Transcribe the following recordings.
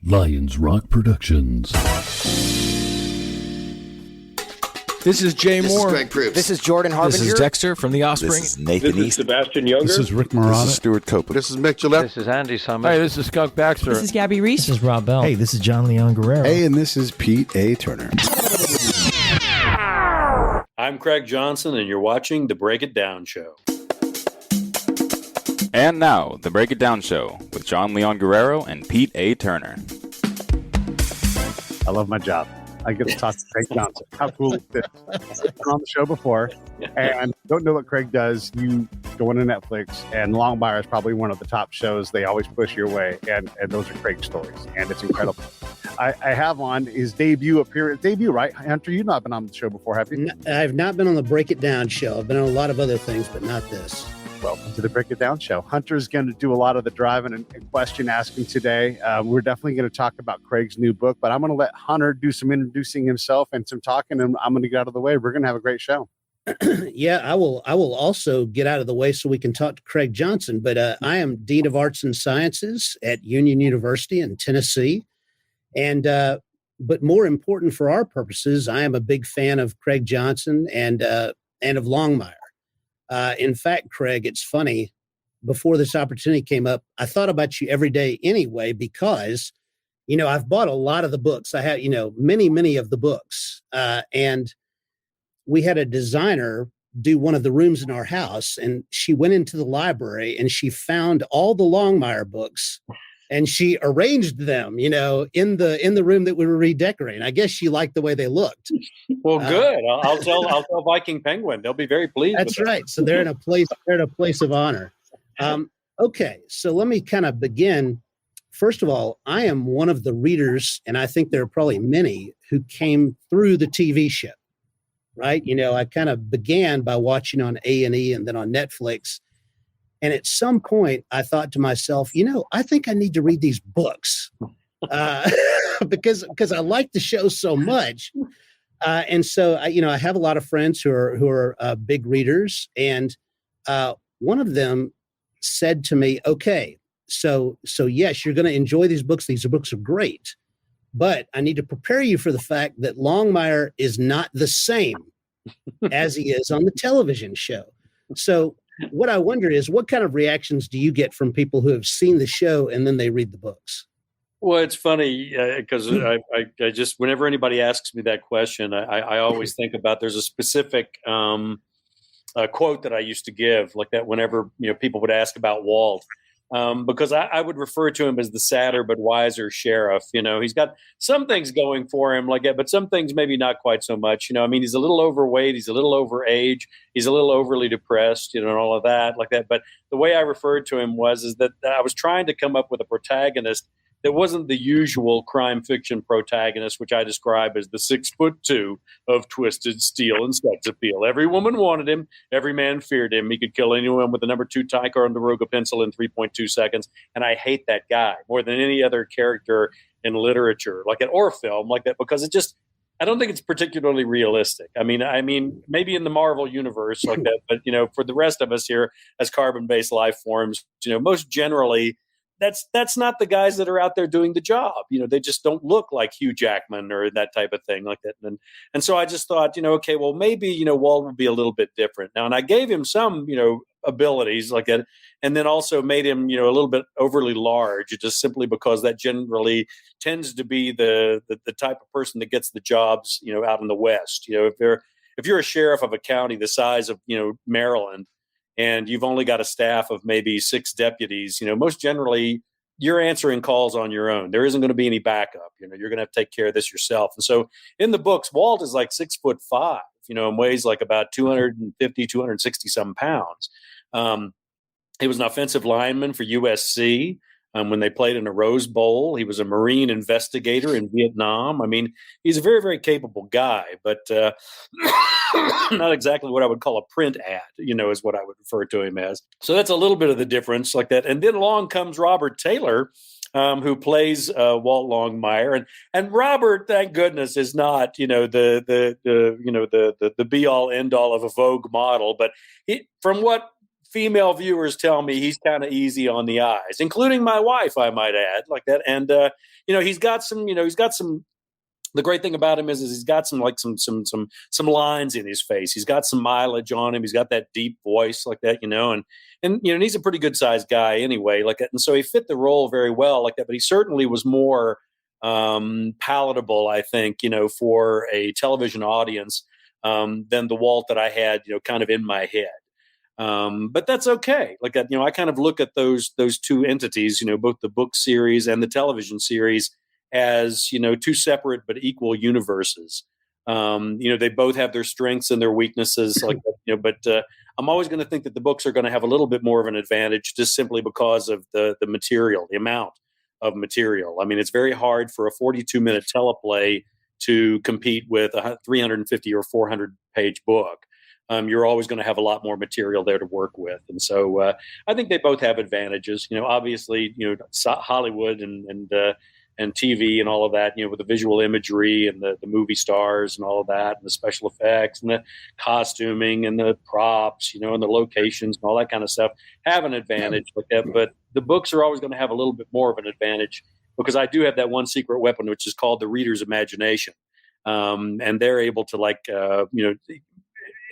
Lions Rock Productions. This is Jay Moore. This is Greg Proops. This is Jordan Harbinger. This is Dexter from The Offspring. This is Nathan This is East. Sebastian Younger. This is Rick Marotta. This is Stuart Copeland. This is Mick Gillette. This is Andy Summers. Hey, this is Skunk Baxter. This is Gabby Reese. This is Rob Bell. Hey, this is John Leon Guerrero. Hey, and this is Pete A. Turner. I'm Craig Johnson, and you're watching The Break It Down Show. And now, The Break It Down Show with John Leon Guerrero and Pete A. Turner. I love my job. I get to talk to Craig Johnson. How cool is this? I've been on the show before and don't know what Craig does. You go into Netflix, and Longmire is probably one of the top shows they always push your way. And those are Craig's stories, and it's incredible. I have on his debut appearance. Debut, right? Hunter, you've not been on the show before, have you? I've not been on the Break It Down show. I've been on a lot of other things, but not this. Welcome to the Break It Down show. Hunter's going to do a lot of the driving and question asking today. We're definitely going to talk about Craig's new book, but I'm going to let Hunter do some introducing himself and some talking, and I'm going to get out of the way. We're going to have a great show. Yeah, I will also get out of the way so we can talk to Craig Johnson. But I am Dean of Arts and Sciences at Union University in Tennessee. And but more important for our purposes, I am a big fan of Craig Johnson and of Longmire. In fact, Craig, it's funny, before this opportunity came up, I thought about you every day anyway, because, I've bought a lot of the books. I have, many of the books. And we had a designer do one of the rooms in our house, and she went into the library and she found all the Longmire books and she arranged them, in the room that we were redecorating. I guess she liked the way they looked. Well, good. I'll tell Viking Penguin. They'll be very pleased. That's right. So they're in a place of honor. Okay, so let me kind of begin. First of all, I am one of the readers, and I think there are probably many who came through the TV show. Right? I kind of began by watching on A&E and then on Netflix. And at some point, I thought to myself, I think I need to read these books because I like the show so much. And so, I have a lot of friends who are big readers. And one of them said to me, okay, so yes, you're going to enjoy these books. These books are great. But I need to prepare you for the fact that Longmire is not the same as he is on the television show. So what I wonder is, what kind of reactions do you get from people who have seen the show and then they read the books? Well, it's funny because I just, whenever anybody asks me that question, I always think about, there's a specific quote that I used to give, like that whenever people would ask about Walt. Because I would refer to him as the sadder but wiser sheriff. He's got some things going for him like that, but some things maybe not quite so much. He's a little overweight, he's a little overage, he's a little overly depressed, and all of that like that. But the way I referred to him is that I was trying to come up with a protagonist that wasn't the usual crime fiction protagonist, which I describe as the 6'2" of twisted steel and sex appeal. Every woman wanted him. Every man feared him. He could kill anyone with a number 2 Ticonderoga pencil in 3.2 seconds. And I hate that guy more than any other character in literature like that or film like that, because I don't think it's particularly realistic. I mean, maybe in the Marvel universe like that, but for the rest of us here as carbon-based life forms, most generally, that's not the guys that are out there doing the job. They just don't look like Hugh Jackman or that type of thing like that. And so I just thought, okay, well, maybe, Walt would be a little bit different now. And I gave him some, abilities like that, and then also made him, a little bit overly large, just simply because that generally tends to be the type of person that gets the jobs, out in the West. If you're a sheriff of a county the size of, Maryland, and you've only got a staff of maybe 6 deputies, most generally you're answering calls on your own. There isn't going to be any backup. You're going to have to take care of this yourself. And so in the books, Walt is like 6'5", and weighs like about 250, 260 some pounds. He was an offensive lineman for USC. When they played in a Rose Bowl, he was a Marine investigator in Vietnam. He's a very, very capable guy, but not exactly what I would call a print ad, is what I would refer to him as. So that's a little bit of the difference like that. And then along comes Robert Taylor, who plays Walt Longmire, and Robert, thank goodness, is not the be all end all of a Vogue model, but from what female viewers tell me he's kind of easy on the eyes, including my wife, I might add, like that. And he's got some. The great thing about him is he's got some lines in his face. He's got some mileage on him. He's got that deep voice like that, and he's a pretty good sized guy anyway, like that. And so he fit the role very well like that. But he certainly was more palatable, I think, for a television audience than the Walt that I had, kind of in my head. But that's okay. Like that, I kind of look at those two entities, both the book series and the television series, as two separate but equal universes. They both have their strengths and their weaknesses, like that, but I'm always going to think that the books are going to have a little bit more of an advantage, just simply because of the material, the amount of material. I mean, it's very hard for a 42-minute teleplay to compete with a 350 or 400-page book. You're always going to have a lot more material there to work with, and so I think they both have advantages. Obviously, Hollywood and TV and all of that, with the visual imagery and the movie stars and all of that, and the special effects and the costuming and the props, and the locations and all that kind of stuff have an advantage like that. But the books are always going to have a little bit more of an advantage, because I do have that one secret weapon, which is called the reader's imagination. And they're able to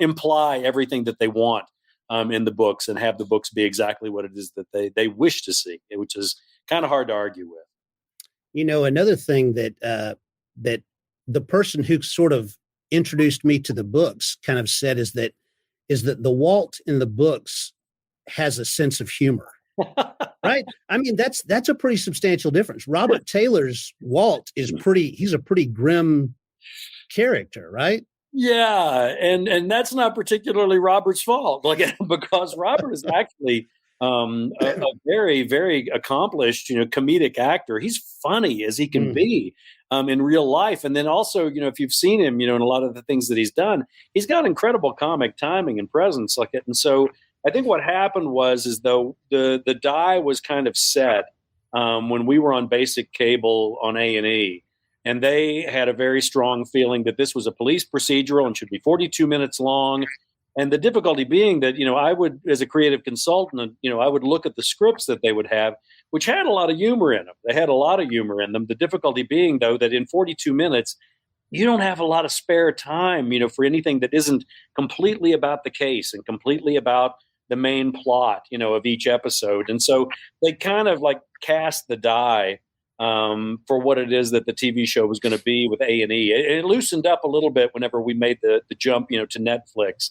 imply everything that they want in the books, and have the books be exactly what it is that they wish to see, which is kind of hard to argue with. Another thing that the person who sort of introduced me to the books kind of said is that the Walt in the books has a sense of humor, right? I mean, that's a pretty substantial difference. Robert Taylor's Walt he's a pretty grim character, right? Yeah, and that's not particularly Robert's fault, because Robert is actually a very, very accomplished, comedic actor. He's funny as he can be in real life. And then also, if you've seen him, in a lot of the things that he's done, he's got incredible comic timing and presence like it. And so I think what happened is though the die was kind of set when we were on basic cable on A&E, and they had a very strong feeling that this was a police procedural and should be 42 minutes long. And the difficulty being that, I would, as a creative consultant, I would look at the scripts that they would have, which had a lot of humor in them. They had a lot of humor in them. The difficulty being, though, that in 42 minutes, you don't have a lot of spare time, for anything that isn't completely about the case and completely about the main plot, of each episode. And so they kind of cast the die for what it is that the TV show was going to be with A&E. It loosened up a little bit whenever we made the jump, to Netflix.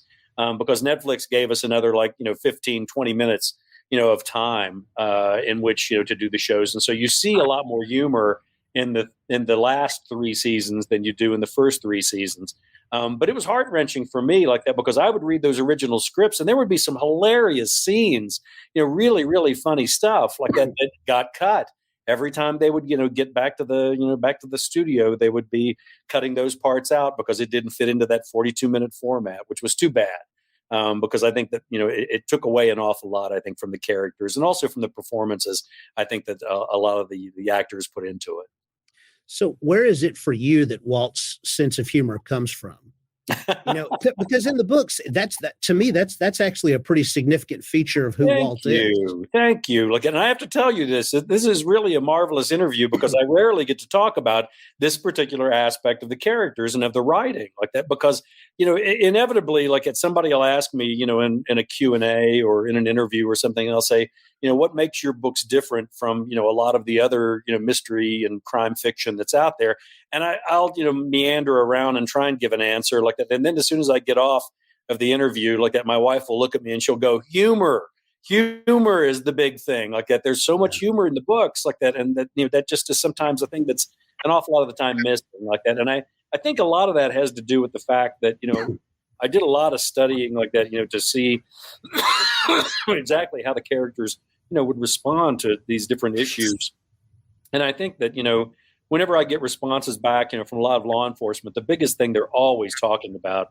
Because Netflix gave us another 15, 20 minutes, of time in which, to do the shows. And so you see a lot more humor in the last 3 seasons than you do in the first 3 seasons. But it was heart-wrenching for me like that, because I would read those original scripts and there would be some hilarious scenes, really, really funny stuff like that got cut. Every time they would, get back to the studio, they would be cutting those parts out because it didn't fit into that 42-minute format, which was too bad. Because I think that, it took away an awful lot, I think, from the characters and also from the performances, I think that a lot of the actors put into it. So where is it for you that Walt's sense of humor comes from? Because in the books, to me, that's actually a pretty significant feature of who Walt is. Thank you. And I have to tell you this is really a marvelous interview, because I rarely get to talk about this particular aspect of the characters and of the writing like that, because, inevitably, somebody will ask me, in a Q&A or in an interview or something, and I'll say, what makes your books different from, a lot of the other, mystery and crime fiction that's out there? And I'll, meander around and try and give an answer like that. And then as soon as I get off of the interview like that, my wife will look at me and she'll go, humor is the big thing like that. There's so much humor in the books like that. And that, that just is sometimes a thing that's an awful lot of the time missed like that. And I think a lot of that has to do with the fact that, I did a lot of studying like that, to see exactly how the characters, would respond to these different issues. And I think that, whenever I get responses back, from a lot of law enforcement, the biggest thing they're always talking about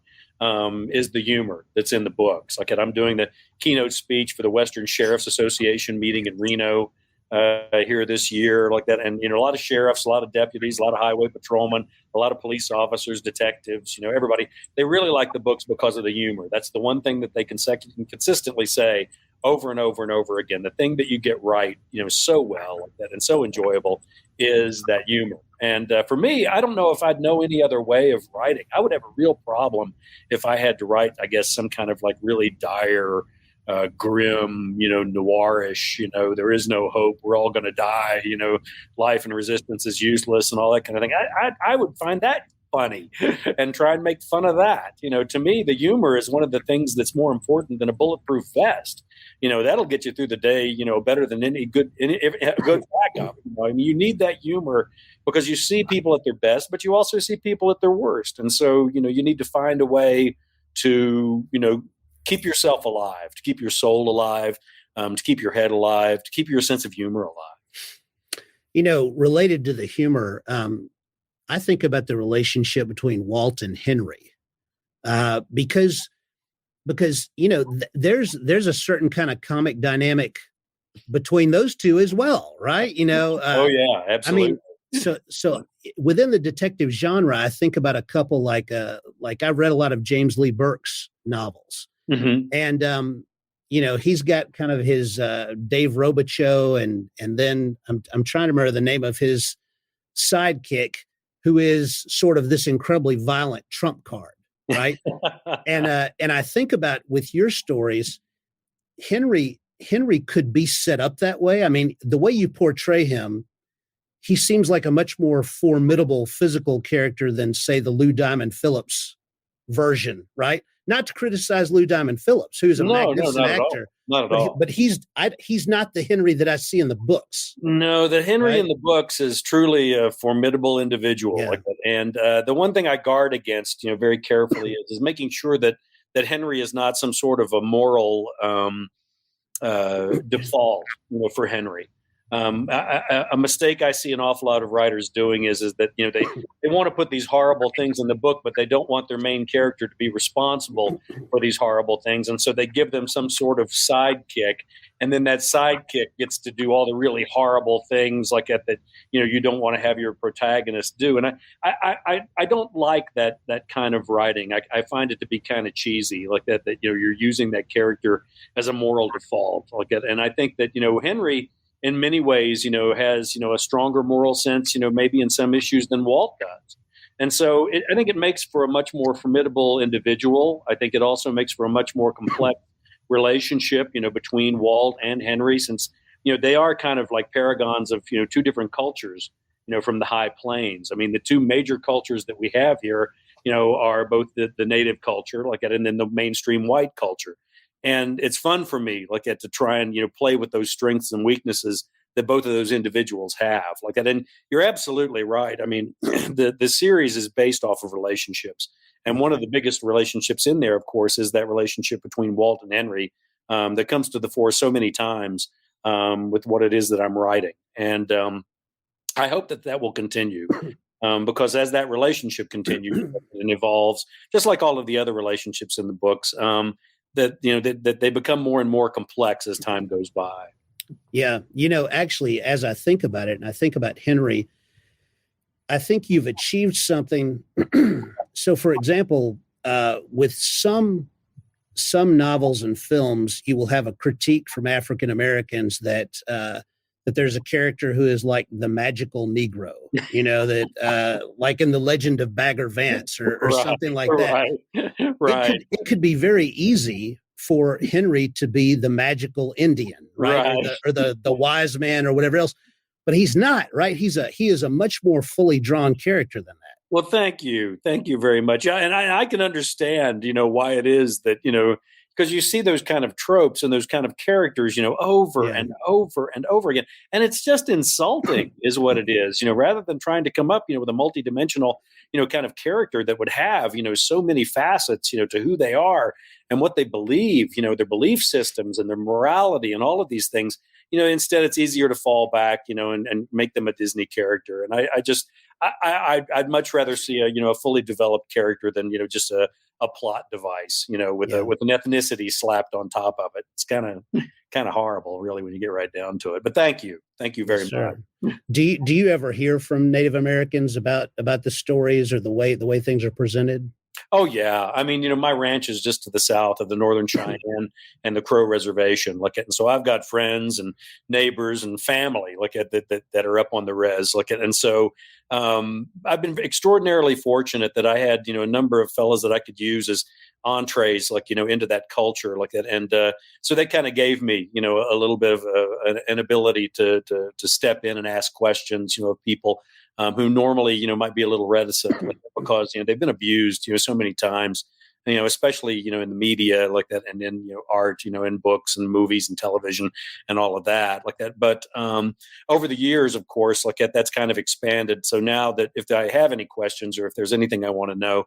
is the humor that's in the books. Like I'm doing the keynote speech for the Western Sheriff's Association meeting in Reno here this year like that. And, a lot of sheriffs, a lot of deputies, a lot of highway patrolmen, a lot of police officers, detectives, everybody, they really like the books because of the humor. That's the one thing that they can consistently say over and over and over again. The thing that you get right, so well like that and so enjoyable is that humor. And for me, I don't know if I'd know any other way of writing. I would have a real problem if I had to write, I guess, some kind of like really dire, grim, noirish, there is no hope. We're all going to die. Life and resistance is useless and all that kind of thing. I would find that funny and try and make fun of that. To me, the humor is one of the things that's more important than a bulletproof vest. That'll get you through the day, better than any good backup. You need that humor because you see people at their best, but you also see people at their worst. And so, you need to find a way to, keep yourself alive, to keep your soul alive, to keep your head alive, to keep your sense of humor alive. Related to the humor, I think about the relationship between Walt and Henry, because there's a certain kind of comic dynamic between those two as well, right? Oh yeah, absolutely. I mean, so within the detective genre, I think about a couple like I've read a lot of James Lee Burke's novels, and he's got kind of his Dave Robichaux, and then I'm trying to remember the name of his sidekick, who is sort of this incredibly violent trump card, right? and I think about with your stories, Henry could be set up that way. I mean, the way you portray him, he seems like a much more formidable physical character than, say, the Lou Diamond Phillips version, right? Not to criticize Lou Diamond Phillips, who's a magnificent actor. Not at all. But he's not the Henry that I see in the books. No, the Henry in the books is truly a formidable individual like that. And the one thing I guard against, very carefully is making sure that Henry is not some sort of a moral default, for Henry. A mistake I see an awful lot of writers doing is that they want to put these horrible things in the book, but they don't want their main character to be responsible for these horrible things, and so they give them some sort of sidekick, and then that sidekick gets to do all the really horrible things like that you don't want to have your protagonist do. And I don't like that kind of writing. I find it to be kind of cheesy, like that you're using that character as a moral default, like that. And I think that Henry, in many ways, has, a stronger moral sense, maybe in some issues than Walt does. And so I think it makes for a much more formidable individual. I think it also makes for a much more complex relationship, between Walt and Henry, since, they are kind of like paragons of, two different cultures, from the high plains. I mean, the two major cultures that we have here, are both the native culture, like that, and then the mainstream white culture. And it's fun for me, like that, to try and play with those strengths and weaknesses that both of those individuals have, like that. And you're absolutely right. I mean, the series is based off of relationships, and one of the biggest relationships in there, of course, is that relationship between Walt and Henry that comes to the fore so many times with what it is that I'm writing. And I hope that will continue. Because as that relationship continues and evolves, just like all of the other relationships in the books, that they become more and more complex as time goes by. Yeah. Actually, as I think about it, and I think about Henry, I think you've achieved something. So, for example, with some novels and films, you will have a critique from African Americans that there's a character who is like the magical Negro, that like in the Legend of Bagger Vance or something like that. Right. It could be very easy for Henry to be the magical Indian, right? Or the wise man or whatever else, but he's not, right? He is a much more fully drawn character than that. Well, thank you very much. And I can understand, why it is that, because you see those kind of tropes and those kind of characters, over and over and over again. And it's just insulting is what it is, rather than trying to come up, with a multidimensional, kind of character that would have, so many facets, to who they are and what they believe, their belief systems and their morality and all of these things. Instead, it's easier to fall back, and make them a Disney character. And I'd much rather see a fully developed character than, just a plot device, with an ethnicity slapped on top of it. It's kind of horrible, really, when you get right down to it. But thank you very much. Do you ever hear from Native Americans about the stories or the way things are presented? Oh yeah, I mean, my ranch is just to the south of the Northern Cheyenne and the Crow Reservation. And so I've got friends and neighbors and family that are up on the res. And so I've been extraordinarily fortunate that I had a number of fellows that I could use as entrees, into that culture, and so they kind of gave me a little bit of an ability to step in and ask questions, of people. Who normally, might be a little reticent because, they've been abused, so many times, especially, in the media like that, and in, art, in books and movies and television and all of that like that. But over the years, of course, that's kind of expanded. So now that if I have any questions or if there's anything I want to know,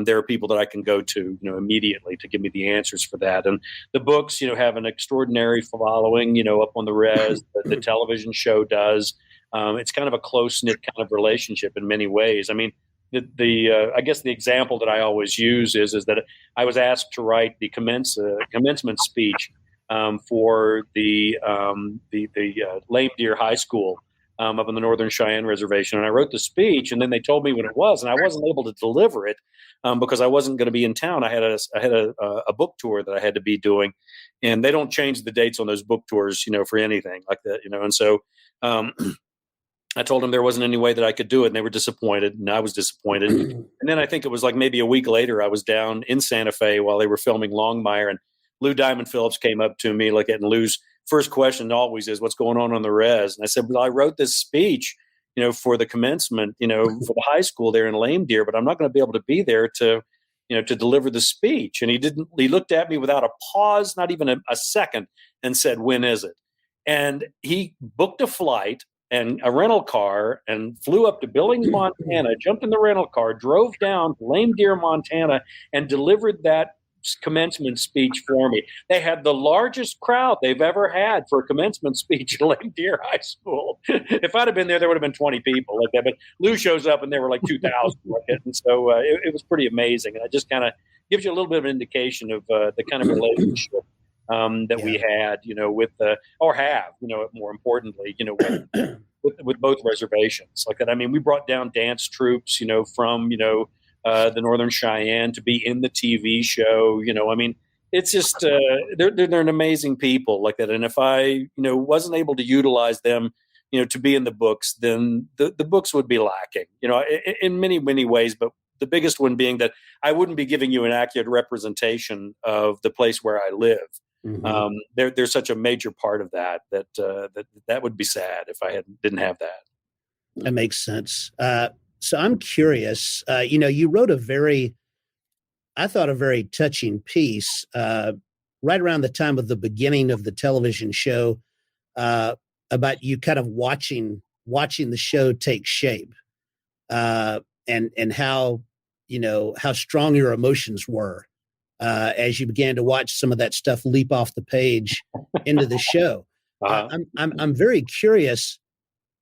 there are people that I can go to, immediately to give me the answers for that. And the books, have an extraordinary following, up on the res. The television show does. It's kind of a close-knit kind of relationship in many ways. I mean, I guess the example that I always use is that I was asked to write the commencement speech for the Lame Deer High School up on the Northern Cheyenne Reservation. And I wrote the speech, and then they told me when it was, and I wasn't able to deliver it because I wasn't going to be in town. I had a book tour that I had to be doing, and they don't change the dates on those book tours, for anything like that, And so I told them there wasn't any way that I could do it, and they were disappointed, and I was disappointed. And then I think it was maybe a week later, I was down in Santa Fe while they were filming Longmire, and Lou Diamond Phillips came up to me, and Lou's first question always is, "What's going on the res?" And I said, "Well, I wrote this speech, for the commencement, for the high school there in Lame Deer, but I'm not going to be able to be there to deliver the speech." And he looked at me without a pause, not even a second, and said, "When is it?" And he booked a flight and a rental car and flew up to Billings, Montana, jumped in the rental car, drove down to Lame Deer, Montana, and delivered that commencement speech for me. They had the largest crowd they've ever had for a commencement speech at Lame Deer High School. If I'd have been there, there would have been 20 people like that. But Lou shows up and there were 2,000 like it. And so it was pretty amazing. And it just kind of gives you a little bit of an indication of the kind of relationship that we had, with or have, more importantly, with both reservations like that. I mean, we brought down dance troops, from, the Northern Cheyenne to be in the TV show. I mean, it's just, they're an amazing people like that. And if I, wasn't able to utilize them, to be in the books, then the books would be lacking, in many, many ways. But the biggest one being that I wouldn't be giving you an accurate representation of the place where I live. Mm-hmm. There's such a major part of that would be sad if I didn't have that. That makes sense. So I'm curious, you wrote a very touching piece right around the time of the beginning of the television show about you kind of watching the show take shape and how strong your emotions were as you began to watch some of that stuff leap off the page into the show. Uh-huh. I'm very curious.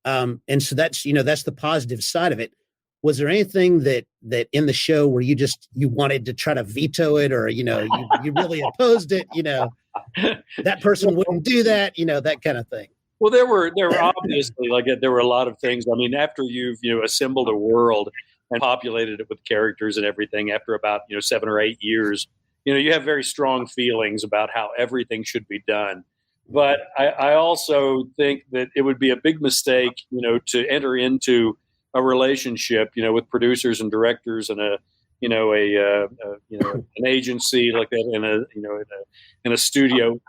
And so that's the positive side of it. Was there anything that in the show where you wanted to try to veto it, or, you really opposed it, that person wouldn't do that, that kind of thing? Well, there were obviously there were a lot of things. I mean, after you've, assembled a world and populated it with characters and everything, after about, 7 or 8 years, you have very strong feelings about how everything should be done. But I also think that it would be a big mistake, to enter into a relationship, with producers and directors and an agency like that, in a studio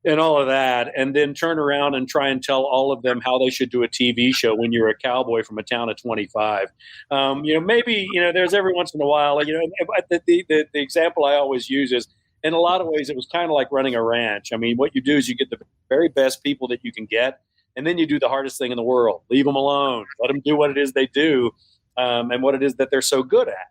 and all of that, and then turn around and try and tell all of them how they should do a TV show when you're a cowboy from a town of 25. Maybe, there's every once in a while, the example I always use is, in a lot of ways, it was kind of like running a ranch. I mean, what you do is you get the very best people that you can get, and then you do the hardest thing in the world. Leave them alone. Let them do what it is they do and what it is that they're so good at.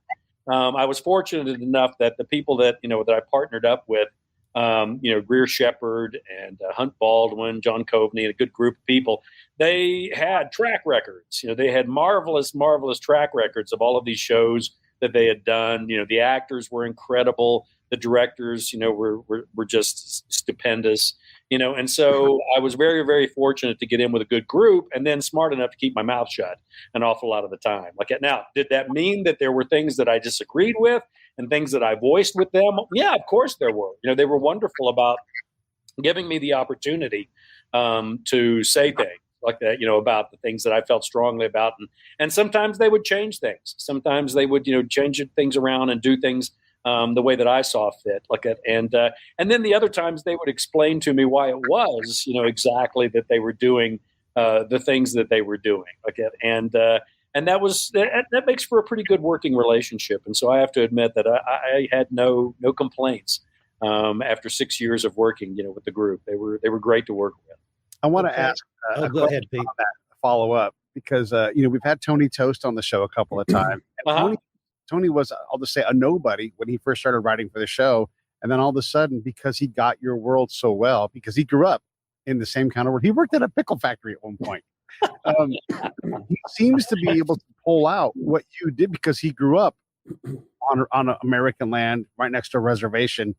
I was fortunate enough that the people that, that I partnered up with, Greer Shepard and Hunt Baldwin, John Coveney, and a good group of people, they had track records. They had marvelous, marvelous track records of all of these shows that they had done. The actors were incredible. The directors, were just stupendous, and so I was very, very fortunate to get in with a good group, and then smart enough to keep my mouth shut an awful lot of the time. Now, did that mean that there were things that I disagreed with? and things that I voiced with them, yeah, of course there were. They were wonderful about giving me the opportunity to say things like that, about the things that I felt strongly about. And sometimes they would change things. Sometimes they would, change things around and do things the way that I saw fit. Like it. And then the other times they would explain to me why it was, exactly that they were doing the things that they were doing. Like it. And that makes for a pretty good working relationship. And so I have to admit that I had no complaints after 6 years of working, with the group. They were great to work with. I want to ask go ahead, Pete. Follow up because we've had Tony Toast on the show a couple of times. And Tony was, I'll just say, a nobody when he first started writing for the show, and then all of a sudden, because he got your world so well, because he grew up in the same kind of world, he worked at a pickle factory at one point. He seems to be able to pull out what you did because he grew up on American land, right next to a reservation.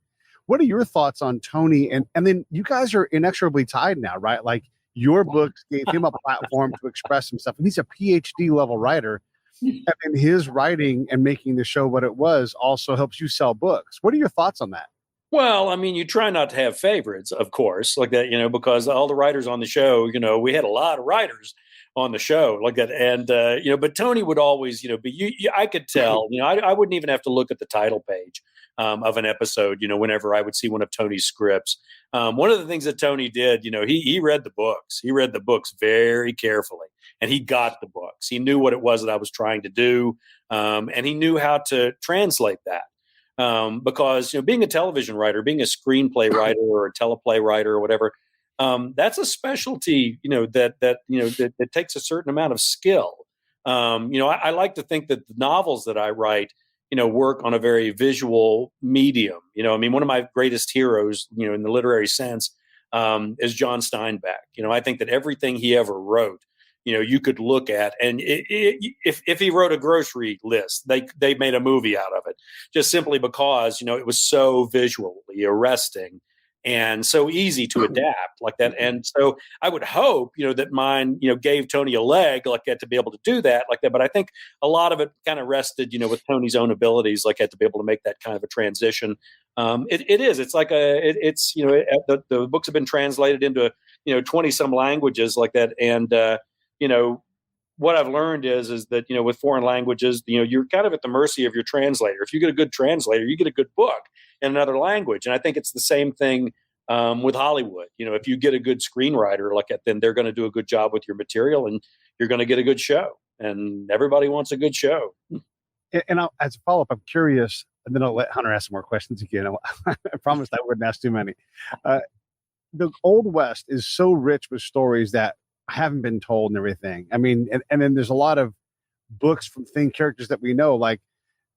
What are your thoughts on Tony? And then you guys are inexorably tied now, right? Like your books gave him a platform to express himself. And he's a PhD level writer. And his writing and making the show what it was also helps you sell books. What are your thoughts on that? Well, I mean, you try not to have favorites, of course, like that, because all the writers on the show, we had a lot of writers on the show like that. And, but Tony would always, I could tell, I wouldn't even have to look at the title page of an episode, whenever I would see one of Tony's scripts. One of the things that Tony did, he read the books. He read the books very carefully, and he got the books. He knew what it was that I was trying to do, and he knew how to translate that. Because being a television writer, being a screenplay writer or a teleplay writer or whatever, that's a specialty, that takes a certain amount of skill. I like to think that the novels that I write, work on a very visual medium. One of my greatest heroes, in the literary sense, is John Steinbeck. I think that everything he ever wrote, you could look at, and if he wrote a grocery list, they made a movie out of it, just simply because it was so visually arresting and so easy to adapt like that. And so I would hope that mine gave Tony a leg like that to be able to do that like that. But I think a lot of it kind of rested with Tony's own abilities like that to be able to make that kind of a transition. It's like the books have been translated into 20 some languages like that. And what I've learned is that, with foreign languages, you're kind of at the mercy of your translator. If you get a good translator, you get a good book in another language. And I think it's the same thing with Hollywood. If you get a good screenwriter like that, then they're going to do a good job with your material and you're going to get a good show. And everybody wants a good show. And as a follow-up, I'm curious, and then I'll let Hunter ask some more questions again. I promised I wouldn't ask too many. The Old West is so rich with stories that haven't been told and everything. I mean, and then there's a lot of books from characters that we know, like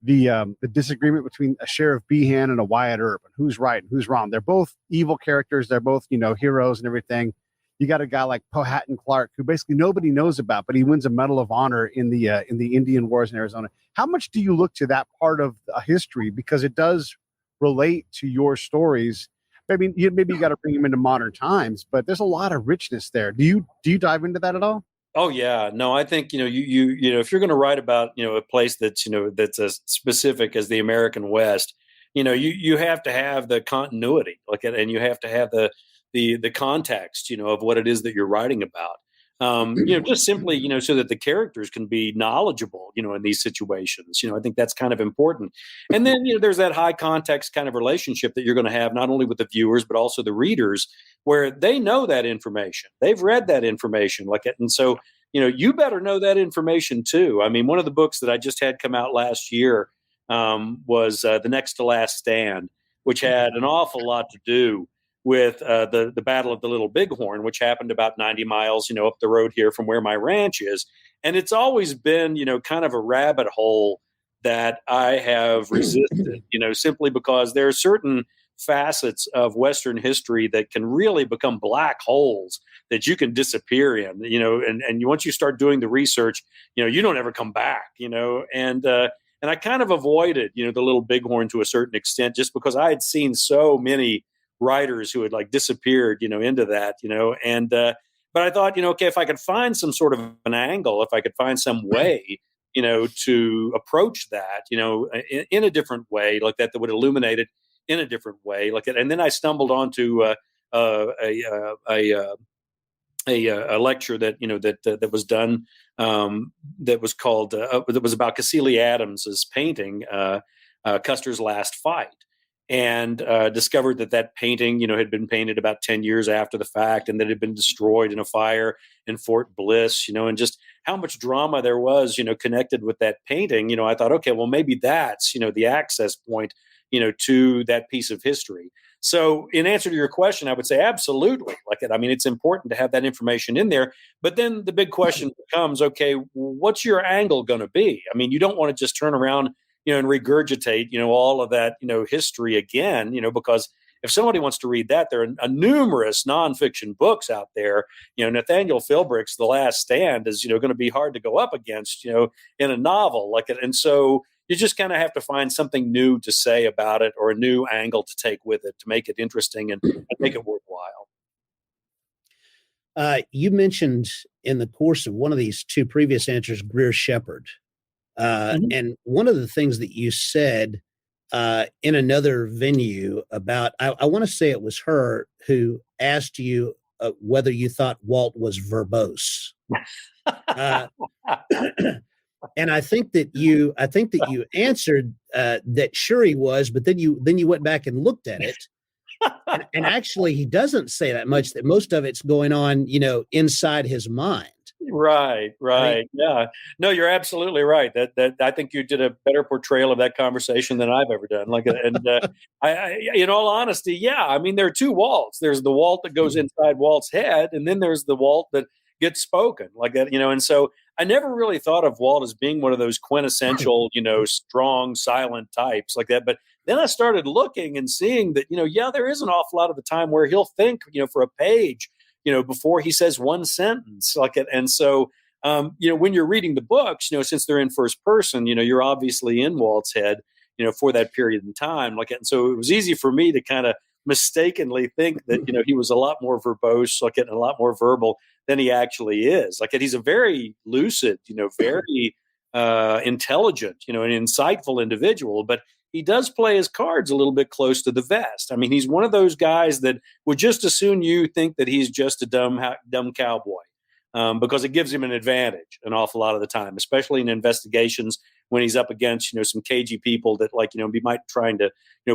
the disagreement between a Sheriff Behan and a Wyatt Earp, and who's right and who's wrong. They're both evil characters. They're both, heroes and everything. You got a guy like Powhatan Clark, who basically nobody knows about, but he wins a Medal of Honor in the Indian Wars in Arizona. How much do you look to that part of history? Because it does relate to your stories. I mean, maybe you got to bring them into modern times, but there's a lot of richness there. Do you dive into that at all? Oh yeah, no, I think you if you're going to write about a place that's that's as specific as the American West, you have to have the continuity, and you have to have the context, of what it is that you're writing about. Just simply, so that the characters can be knowledgeable, in these situations. I think that's kind of important. And then, there's that high context kind of relationship that you're going to have not only with the viewers, but also the readers, where they know that information. They've read that information and so, you better know that information too. I mean, one of the books that I just had come out last year was The Next to Last Stand, which had an awful lot to do with the Battle of the Little Bighorn, which happened about 90 miles, up the road here from where my ranch is. And it's always been, kind of a rabbit hole that I have resisted, simply because there are certain facets of Western history that can really become black holes that you can disappear in, and once you start doing the research, you don't ever come back, and I kind of avoided, the Little Bighorn to a certain extent, just because I had seen so many writers who had disappeared, into that, but I thought, okay, if I could find some sort of an angle, if I could find some way, to approach that, in a different way, like that would illuminate it in a different way, like that. And then I stumbled onto a lecture that that was done, that was called that was about Cassili Adams's painting, Custer's Last Fight, and discovered that painting had been painted about 10 years after the fact, and that it had been destroyed in a fire in Fort Bliss, and just how much drama there was connected with that painting. I thought, okay, well, maybe that's the access point to that piece of history. So in answer to your question, I would say absolutely. It's important to have that information in there. But then the big question becomes, okay, what's your angle going to be? You don't want to just turn around, and regurgitate, all of that, history again, because if somebody wants to read that, there are numerous nonfiction books out there. Nathaniel Philbrick's The Last Stand is, going to be hard to go up against, in a novel like it. And so you just kind of have to find something new to say about it, or a new angle to take with it to make it interesting and make it worthwhile. You mentioned in the course of one of these two previous answers, Greer Shepherd. And one of the things that you said in another venue about, I want to say it was her who asked you whether you thought Walt was verbose. And I think that you answered that sure he was, but then you went back and looked at it, and actually he doesn't say that much. That most of it's going on, inside his mind. Right. Yeah. No, you're absolutely right. That I think you did a better portrayal of that conversation than I've ever done. I, in all honesty, yeah. There are two Walts. There's the Walt that goes inside Walt's head, and then there's the Walt that gets spoken like that. And so I never really thought of Walt as being one of those quintessential, strong, silent types like that. But then I started looking and seeing that, there is an awful lot of the time where he'll think, for a page, before he says one sentence like it. And so, when you're reading the books, since they're in first person, you're obviously in Walt's head, for that period in time like it. And so it was easy for me to kind of mistakenly think that, he was a lot more verbose, like it, and a lot more verbal than he actually is. Like he's a very lucid, very intelligent, an insightful individual, but he does play his cards a little bit close to the vest. He's one of those guys that would just as soon you think that he's just a dumb cowboy, because it gives him an advantage an awful lot of the time, especially in investigations when he's up against, some cagey people that be might trying to,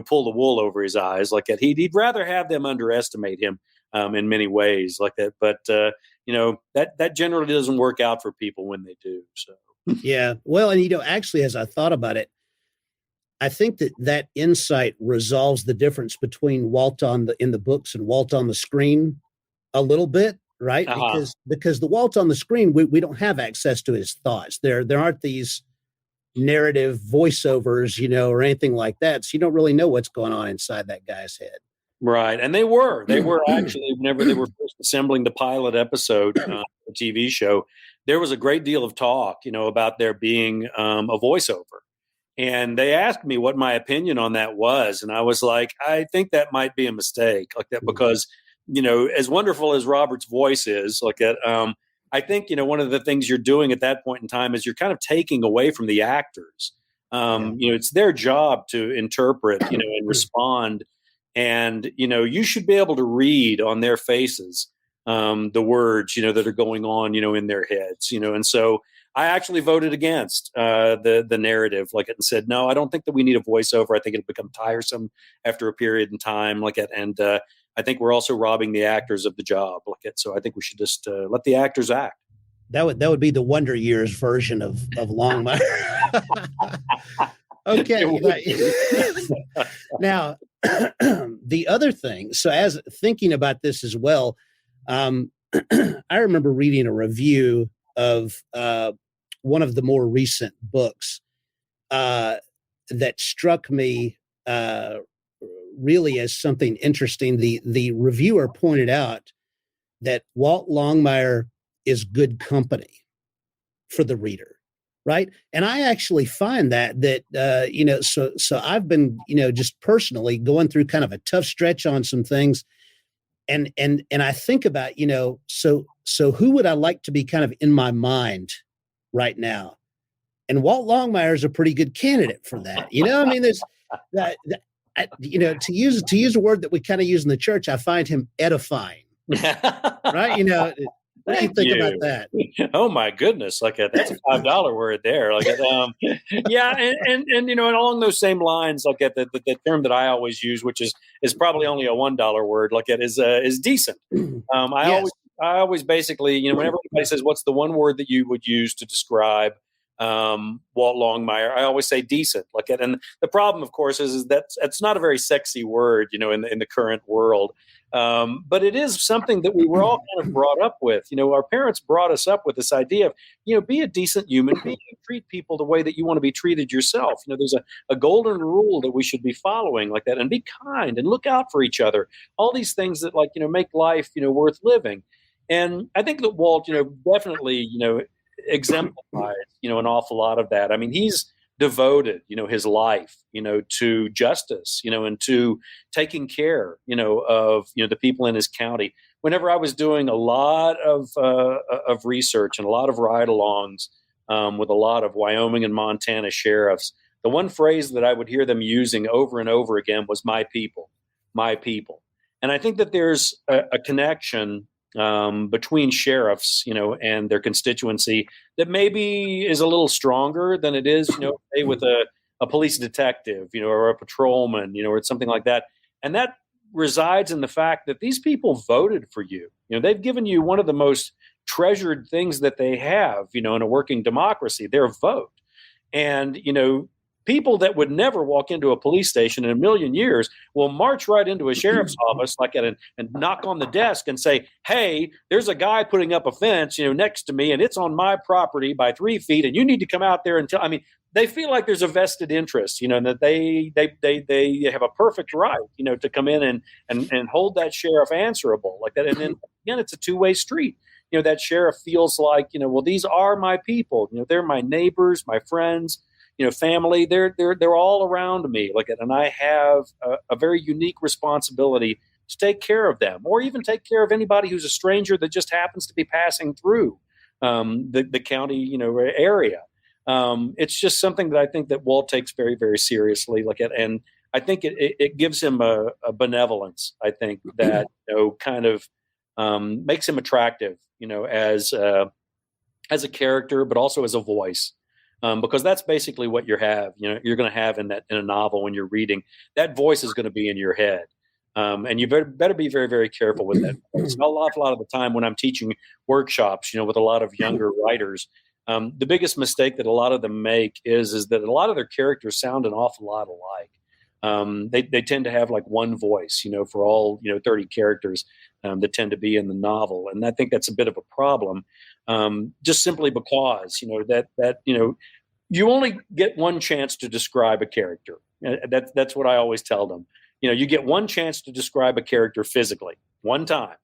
pull the wool over his eyes like that. He'd rather have them underestimate him in many ways like that. But, that generally doesn't work out for people when they do. So, yeah. Well, and, actually, as I thought about it, I think that insight resolves the difference between Walt in the books and Walt on the screen a little bit, right? Because the Walt on the screen, we don't have access to his thoughts. There aren't these narrative voiceovers, or anything like that. So you don't really know what's going on inside that guy's head. Right. And they were actually, whenever they were first assembling the pilot episode of the TV show, there was a great deal of talk, about there being a voiceover. And they asked me what my opinion on that was. And I was like, I think that might be a mistake like that, because, as wonderful as Robert's voice is like that, I think, one of the things you're doing at that point in time is you're kind of taking away from the actors. It's their job to interpret, and respond. And, you should be able to read on their faces the words, that are going on, in their heads, and so I actually voted against the narrative like it and said, no, I don't think that we need a voiceover. I think it'll become tiresome after a period in time like it. And I think we're also robbing the actors of the job like it. So I think we should just let the actors act. That would be the Wonder Years version of Longmire. Okay. Now, the other thing, so as thinking about this as well, I remember reading a review of one of the more recent books that struck me really as something interesting. The reviewer pointed out that Walt Longmire is good company for the reader, right? And I actually find that so I've been, just personally going through kind of a tough stretch on some things. And I think about, so who would I like to be kind of in my mind right now? And Walt Longmire is a pretty good candidate for that. I mean, there's that, to use a word that we kind of use in the church, I find him edifying, right? What do you think about that? Oh my goodness! That's a $5 word there. Yeah, and along those same lines, the term that I always use, which is probably only a $1 word, is decent. I always basically, whenever anybody says what's the one word that you would use to describe Walt Longmire, I always say decent. And the problem, of course, is that it's not a very sexy word, in the current world. But it is something that we were all kind of brought up with. Our parents brought us up with this idea of, be a decent human being, treat people the way that you want to be treated yourself. There's a golden rule that we should be following like that, and be kind and look out for each other. All these things that make life, worth living. And I think that Walt, definitely, exemplifies, an awful lot of that. I mean, he's devoted, his life, to justice, and to taking care, of, the people in his county. Whenever I was doing a lot of research and a lot of ride-alongs with a lot of Wyoming and Montana sheriffs, the one phrase that I would hear them using over and over again was "my people, my people." And I think that there's a connection between sheriffs, and their constituency that maybe is a little stronger than it is, say with a police detective, or a patrolman, or something like that. And that resides in the fact that these people voted for you. They've given you one of the most treasured things that they have, in a working democracy, their vote. And, people that would never walk into a police station in a million years will march right into a sheriff's office and knock on the desk and say, "Hey, there's a guy putting up a fence, next to me, and it's on my property by 3 feet, and you need to come out there and tell." I mean, they feel like there's a vested interest, and that they have a perfect right, to come in and hold that sheriff answerable like that. And then again, it's a two-way street. That sheriff feels like, well, these are my people. They're my neighbors, my friends. Family, they're all around me. And I have a very unique responsibility to take care of them, or even take care of anybody who's a stranger that just happens to be passing through the county, area. It's just something that I think that Walt takes very, very seriously. And I think it gives him a benevolence. I think that kind of makes him attractive, as a character, but also as a voice. Because that's basically what you're going to have in a novel when you're reading. That voice is going to be in your head. And you better be very, very careful with that. It's a lot of the time when I'm teaching workshops, with a lot of younger writers, the biggest mistake that a lot of them make is that a lot of their characters sound an awful lot alike. They tend to have one voice, for all, 30 characters that tend to be in the novel. And I think that's a bit of a problem. Just simply because, that you only get one chance to describe a character. That's what I always tell them. You get one chance to describe a character physically, one time.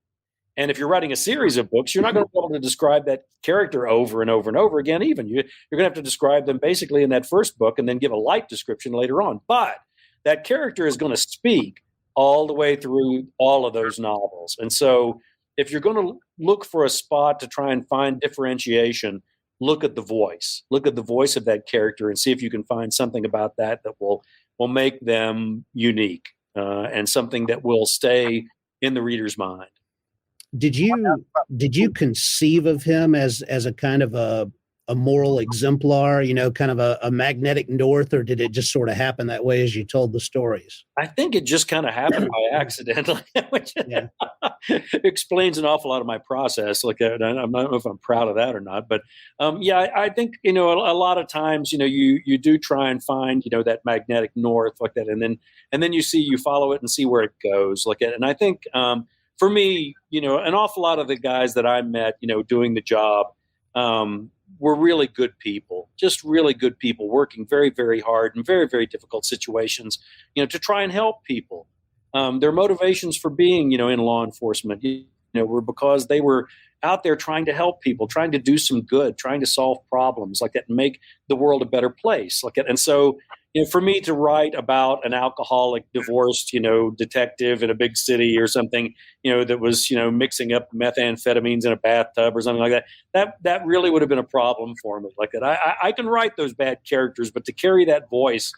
And if you're writing a series of books, you're not going to be able to describe that character over and over and over again. Even you're going to have to describe them basically in that first book and then give a light description later on. But that character is going to speak all the way through all of those novels. And so if you're going to look for a spot to try and find differentiation, look at the voice. Look at the voice of that character and see if you can find something about that will make them unique and something that will stay in the reader's mind. Did you conceive of him as a kind of a moral exemplar, kind of a magnetic north, or did it just sort of happen that way as you told the stories? I think it just kind of happened by accident, which explains an awful lot of my process. I don't know if I'm proud of that or not, but I think, a lot of times, you do try and find, that magnetic north like that. And then you follow it and see where it goes. And I think, for me, an awful lot of the guys that I met, doing the job, were really good people, just really good people working very, very hard in very, very difficult situations, to try and help people. Their motivations for being, in law enforcement, were because they were out there trying to help people, trying to do some good, trying to solve problems like that and make the world a better place. And so, for me to write about an alcoholic, divorced, detective in a big city or something, that was, mixing up methamphetamines in a bathtub or something like that really would have been a problem for me. Like that, I can write those bad characters, but to carry that voice,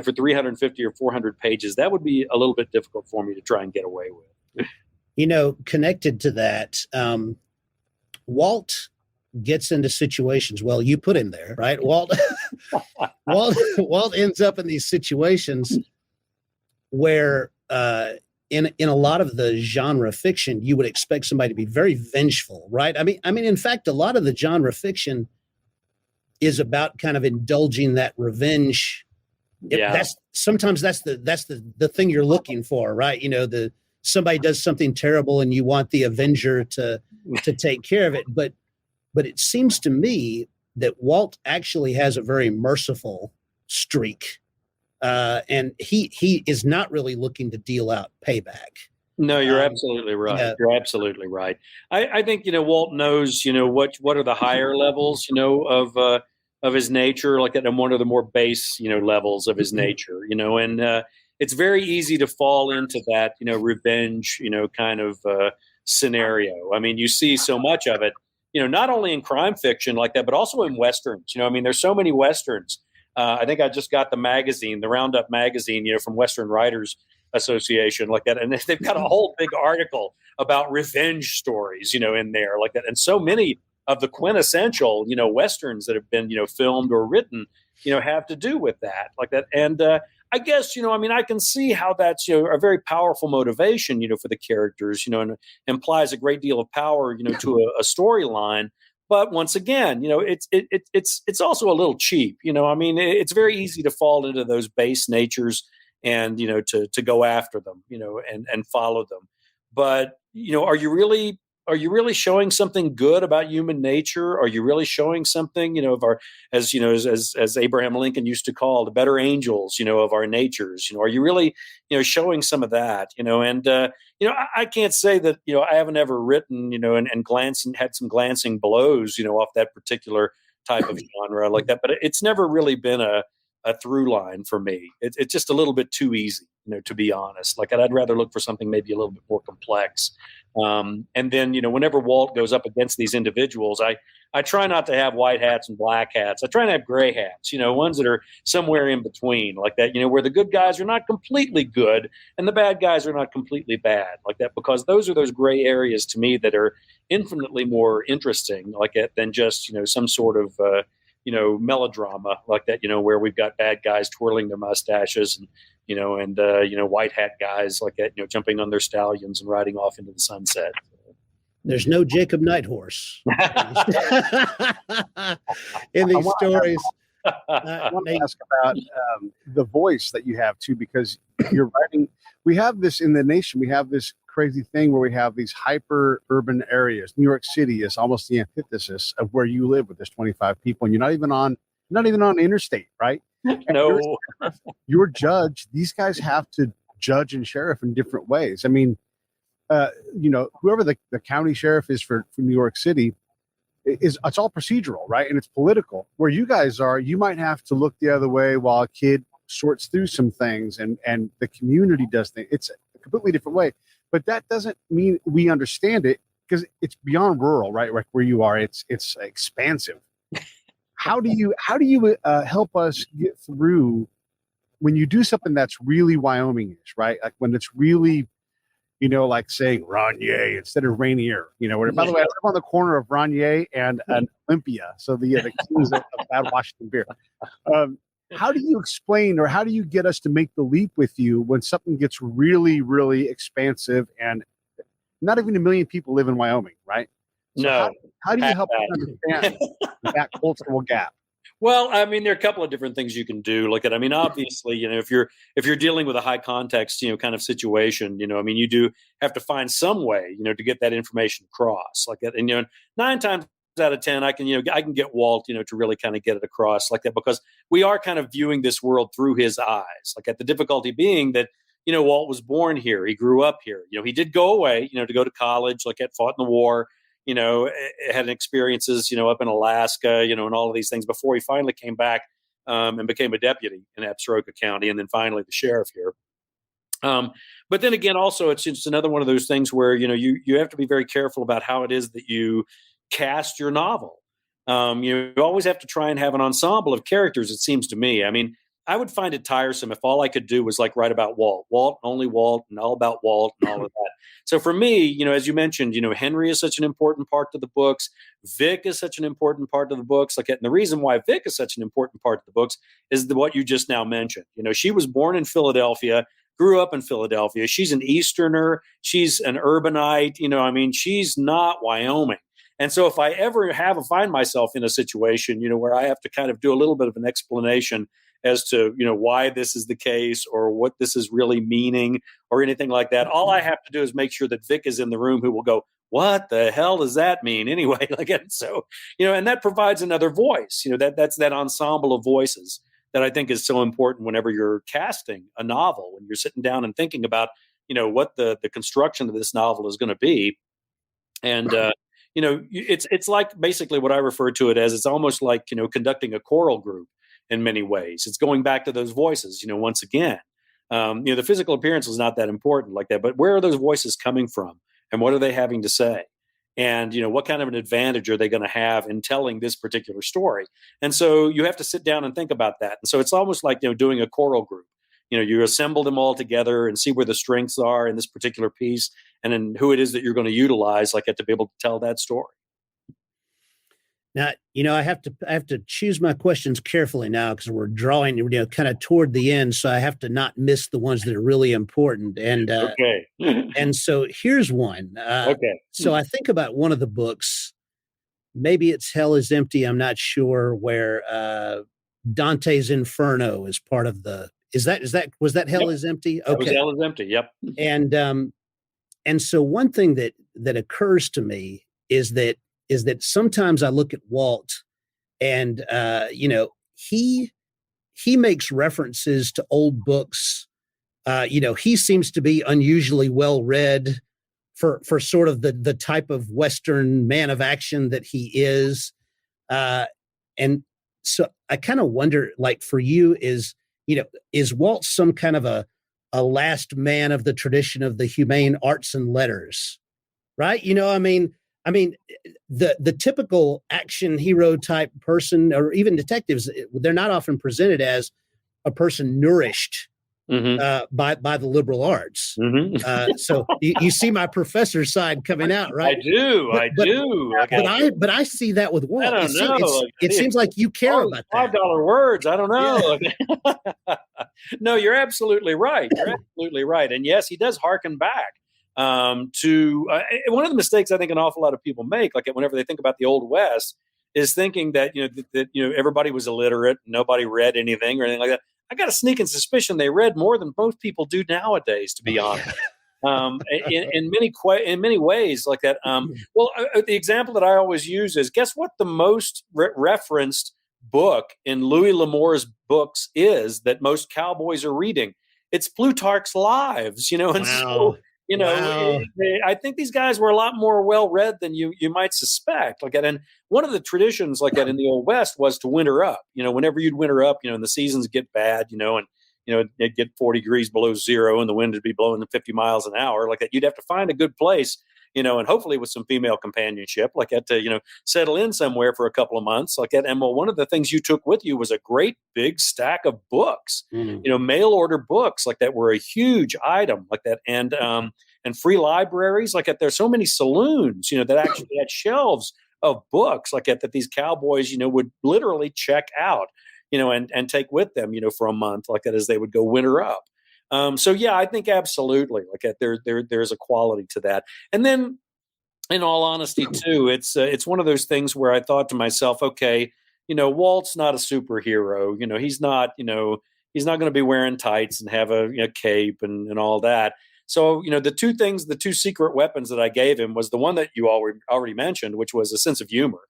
for 350 or 400 pages, that would be a little bit difficult for me to try and get away with. Connected to that, Walt gets into situations. Well, you put him there, right? Walt ends up in these situations where in a lot of the genre fiction, you would expect somebody to be very vengeful, right? I mean, in fact, a lot of the genre fiction is about kind of indulging that revenge. Yeah. Sometimes that's the thing you're looking for, right? Somebody does something terrible and you want the avenger to take care of it. But it seems to me that Walt actually has a very merciful streak, and he is not really looking to deal out payback. No, you're absolutely right. Yeah. You're absolutely right. I think Walt knows what are the higher levels of his nature, like at one of the more base levels of his nature, and it's very easy to fall into that revenge kind of scenario. I mean, you see so much of it. Not only in crime fiction like that, but also in Westerns. There's so many Westerns. I think I just got the magazine, the Roundup magazine, from Western Writers Association like that. And they've got a whole big article about revenge stories, in there like that. And so many of the quintessential, Westerns that have been, filmed or written, have to do with that like that. And I guess, I can see how that's, a very powerful motivation, for the characters, and implies a great deal of power, to a storyline. But once again, it's also a little cheap, it's very easy to fall into those base natures and, to go after them, and follow them. But, are you really showing something good about human nature? Are you really showing something, of our, as Abraham Lincoln used to call the better angels, of our natures? Are you really, showing some of that? And I can't say that I haven't ever written, and had some glancing blows, off that particular type of genre like that. But it's never really been a through line for me. It's just a little bit too easy, to be honest. Like I'd rather look for something maybe a little bit more complex. And then, whenever Walt goes up against these individuals, I try not to have white hats and black hats. I try to have gray hats, ones that are somewhere in between like that, where the good guys are not completely good and the bad guys are not completely bad like that, because those are those gray areas to me that are infinitely more interesting like that than just, some sort of, melodrama like that, where we've got bad guys twirling their mustaches and, white hat guys like that, jumping on their stallions and riding off into the sunset. There's no Jacob Nighthorse in these stories. I want to ask about the voice that you have too, because you're writing. We have this in the nation. We have this crazy thing where we have these hyper urban areas. New York City is almost the antithesis of where you live with this 25 people, and you're not even on interstate, right? No. Your judge. These guys have to judge and sheriff in different ways. I mean, whoever the county sheriff is for New York City it's all procedural, right? And it's political. Where you guys are, you might have to look the other way while a kid sorts through some things and the community does things. It's a completely different way. But that doesn't mean we understand it because it's beyond rural, right? Like where you are, it's expansive. How do you help us get through when you do something that's really Wyoming-ish, right? Like when it's really, like saying Rainier instead of Rainier, where, by the way, I live on the corner of Rainier and Olympia. So the kings of bad Washington beer. How do you explain or how do you get us to make the leap with you when something gets really, really expansive and not even 1 million people live in Wyoming, right? So No. How do you help us understand that cultural gap? Well, I mean, there are a couple of different things you can do. Obviously, if you're dealing with a high context, kind of situation, you do have to find some way, to get that information across like that. And, 9 times out of 10, I can get Walt, to really kind of get it across like that, because we are kind of viewing this world through his eyes. Like at the difficulty being that, Walt was born here. He grew up here. He did go away, to go to college, like fought in the war, had experiences, up in Alaska, and all of these things before he finally came back, and became a deputy in Absoroka County, and then finally the sheriff here. But then again, also, it's just another one of those things where, you have to be very careful about how it is that you cast your novel. You always have to try and have an ensemble of characters, it seems to me. I mean, I would find it tiresome if all I could do was like write about Walt, only Walt, and all about Walt and all of that. So for me, as you mentioned, Henry is such an important part to the books. Vic is such an important part of the books. And the reason why Vic is such an important part of the books is what you just now mentioned. She was born in Philadelphia, grew up in Philadelphia. She's an Easterner. She's an urbanite. She's not Wyoming. And so if I ever find myself in a situation, where I have to kind of do a little bit of an explanation as to, why this is the case or what this is really meaning or anything like that, all I have to do is make sure that Vic is in the room who will go, what the hell does that mean anyway? And that provides another voice, that's that ensemble of voices that I think is so important whenever you're casting a novel, when you're sitting down and thinking about, what the construction of this novel is going to be. And, it's like basically what I refer to it as, it's almost like, conducting a choral group in many ways. It's going back to those voices, once again. The physical appearance is not that important like that, but where are those voices coming from and what are they having to say? And, what kind of an advantage are they going to have in telling this particular story? And so you have to sit down and think about that. And so it's almost like, doing a choral group. You assemble them all together and see where the strengths are in this particular piece and then who it is that you're going to utilize to be able to tell that story. Now, I have to choose my questions carefully now because we're drawing, kind of toward the end. So I have to not miss the ones that are really important. And, okay. And so here's one. Okay. So I think about one of the books, maybe it's Hell is Empty. I'm not sure, where Dante's Inferno is part of was that Hell is Empty? Okay. That was Hell is Empty. Yep. And so one thing that occurs to me is that sometimes I look at Walt and, he makes references to old books. He seems to be unusually well read for sort of the type of Western man of action that he is. And so I kind of wonder, for you, is Walt some kind of a last man of the tradition of the humane arts and letters, right? I mean, the typical action hero type person, or even detectives, they're not often presented as a person nourished by the liberal arts. Mm-hmm. So you see my professor side coming out, right? I do. Okay. But I see that with Walt. I don't know. It seems like you care about that. $5 words. I don't know. Yeah. No, you're absolutely right. And yes, he does harken back to one of the mistakes I think an awful lot of people make, whenever they think about the Old West, is thinking that everybody was illiterate, nobody read anything or anything like that. I got a sneaking suspicion they read more than most people do nowadays, to be honest. In many ways like that. The example that I always use is, guess what the most referenced book in Louis L'Amour's books is that most cowboys are reading? It's Plutarch's Lives, and wow. So I think these guys were a lot more well read than you might suspect. And one of the traditions in the Old West was to winter up. Whenever you'd winter up, and the seasons get bad, and it'd get 40 degrees below zero, and the wind would be blowing 50 miles an hour. You'd have to find a good place, and hopefully with some female companionship, to settle in somewhere for a couple of months, And one of the things you took with you was a great big stack of books, mail order books that were a huge item and free libraries There's so many saloons, that actually had shelves of books that these cowboys, would literally check out, and take with them, for a month as they would go winter up. So yeah, I think absolutely there's a quality to that. And then in all honesty too, it's one of those things where I thought to myself, okay, Walt's not a superhero, he's not going to be wearing tights and have a cape and all that. So, the two secret weapons that I gave him was the one that you already mentioned, which was a sense of humor.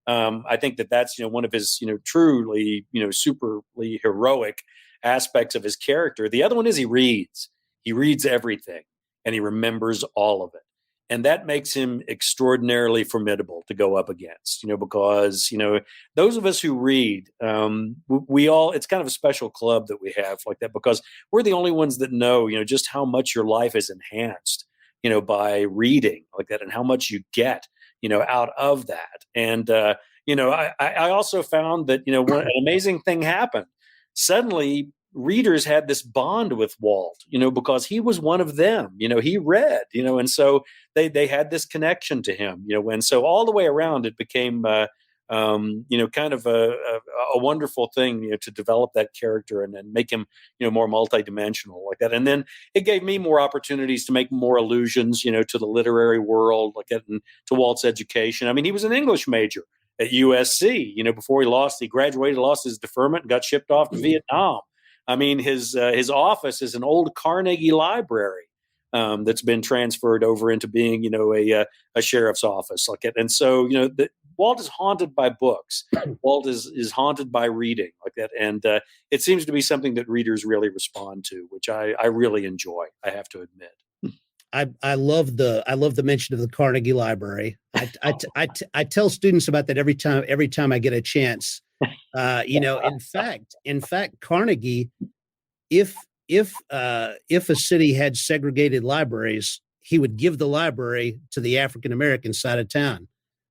I think that's, one of his, truly, superly heroic aspects of his character. The other one is he reads everything and he remembers all of it. And that makes him extraordinarily formidable to go up against, because, those of us who read, we all, it's kind of a special club that we have like that, because we're the only ones that know, just how much your life is enhanced, by reading like that, and how much you get, out of that. And, I also found that, when an amazing thing happened, suddenly readers had this bond with Walt, because he was one of them, he read, and so they had this connection to him, and so all the way around it became, kind of a wonderful thing, to develop that character and then make him, more multidimensional like that. And then it gave me more opportunities to make more allusions, to the literary world, like that, and to Walt's education. I mean, he was an English major at USC, before he graduated, lost his deferment, and got shipped off to Vietnam. I mean, his office is an old Carnegie library that's been transferred over into being, a sheriff's office. Like it. And so, Walt is haunted by books. Walt is haunted by reading like that. And it seems to be something that readers really respond to, which I really enjoy, I have to admit. I love the mention of the Carnegie Library. I tell students about that every time I get a chance. In fact, Carnegie, if a city had segregated libraries, he would give the library to the African American side of town.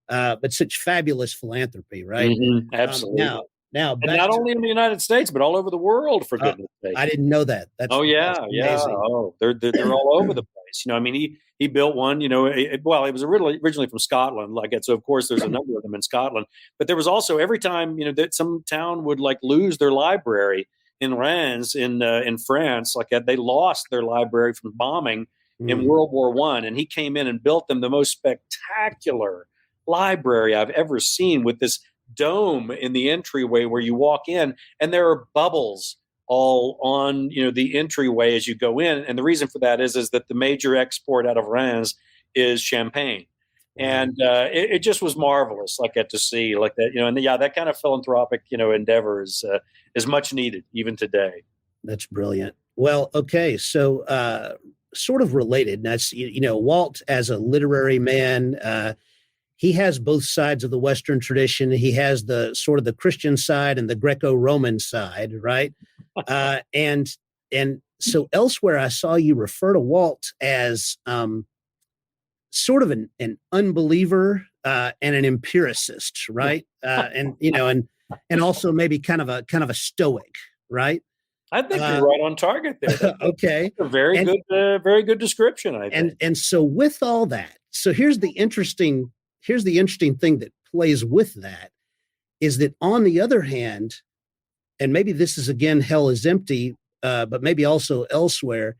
But such fabulous philanthropy, right? Mm-hmm, absolutely. Now, and not only in the United States, but all over the world, for goodness sake. I didn't know that. That's amazing. Oh, they're all over the place. I mean, he built one. It was originally from Scotland, like it. So of course, there's a number of them in Scotland. But there was also every time that some town would like lose their library in Reims in France, like that, they lost their library from bombing in World War I, and he came in and built them the most spectacular library I've ever seen, with this dome in the entryway where you walk in, and there are bubbles all on the entryway as you go in. And the reason for that is that the major export out of Reims is champagne. And it just was marvelous, like to see like that, and that kind of philanthropic endeavor is much needed even today. That's brilliant. Well, okay, so sort of related. That's Walt as a literary man. He has both sides of the Western tradition. He has the sort of the Christian side and the Greco-Roman side, right? And so elsewhere, I saw you refer to Walt as sort of an unbeliever and an empiricist, right? And also maybe kind of a stoic, right? I think you're right on target there. Okay, a very good description. I think. And so with all that, so here's the interesting thing that plays with that, is that on the other hand, and maybe this is again, hell is empty, but maybe also elsewhere,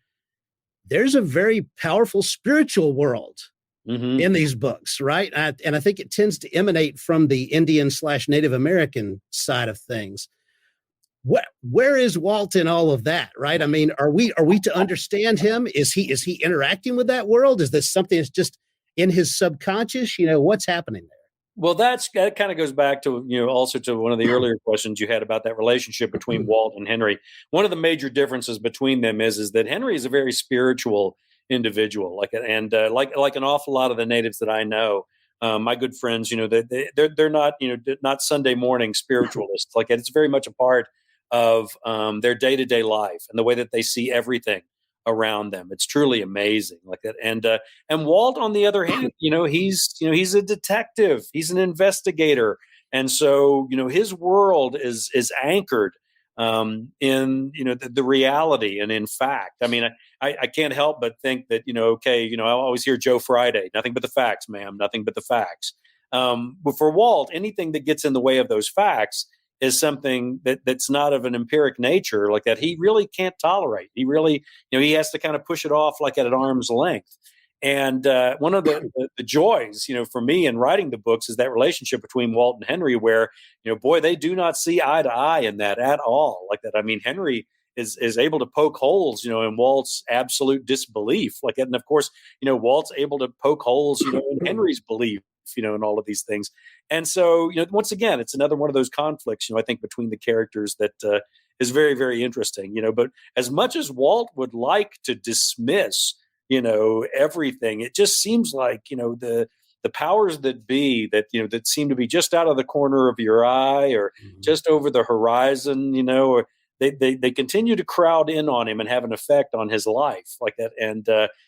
there's a very powerful spiritual world in these books, right? And I think it tends to emanate from the Indian/Native American side of things. Where is Walt in all of that, right? I mean, are we to understand him? Is he interacting with that world? Is this something that's just in his subconscious? What's happening there? Well, that kind of goes back to, also to one of the earlier questions you had about that relationship between Walt and Henry. One of the major differences between them is that Henry is a very spiritual individual, like an awful lot of the natives that I know. My good friends, they're not Sunday morning spiritualists. Like it's very much a part of their day-to-day life and the way that they see everything around them. It's truly amazing, like that. And Walt, on the other hand, he's a detective, he's an investigator, and so his world is anchored in the reality and in fact. I mean, I can't help but think that I always hear Joe Friday, nothing but the facts, ma'am, nothing but the facts. But for Walt, anything that gets in the way of those facts is something that's not of an empiric nature, like that he really can't tolerate. He really, he has to kind of push it off like at an arm's length. And one of the joys, for me in writing the books is that relationship between Walt and Henry, where, boy, they do not see eye to eye in that at all, like that. I mean, Henry is able to poke holes, in Walt's absolute disbelief, like that. And of course, Walt's able to poke holes, in Henry's belief, in all of these things. And so, once again, it's another one of those conflicts, I think between the characters that is very, very interesting, but as much as Walt would like to dismiss, everything. It just seems like, the powers that be that seem to be just out of the corner of your eye or just over the horizon, or they continue to crowd in on him and have an effect on his life like that. And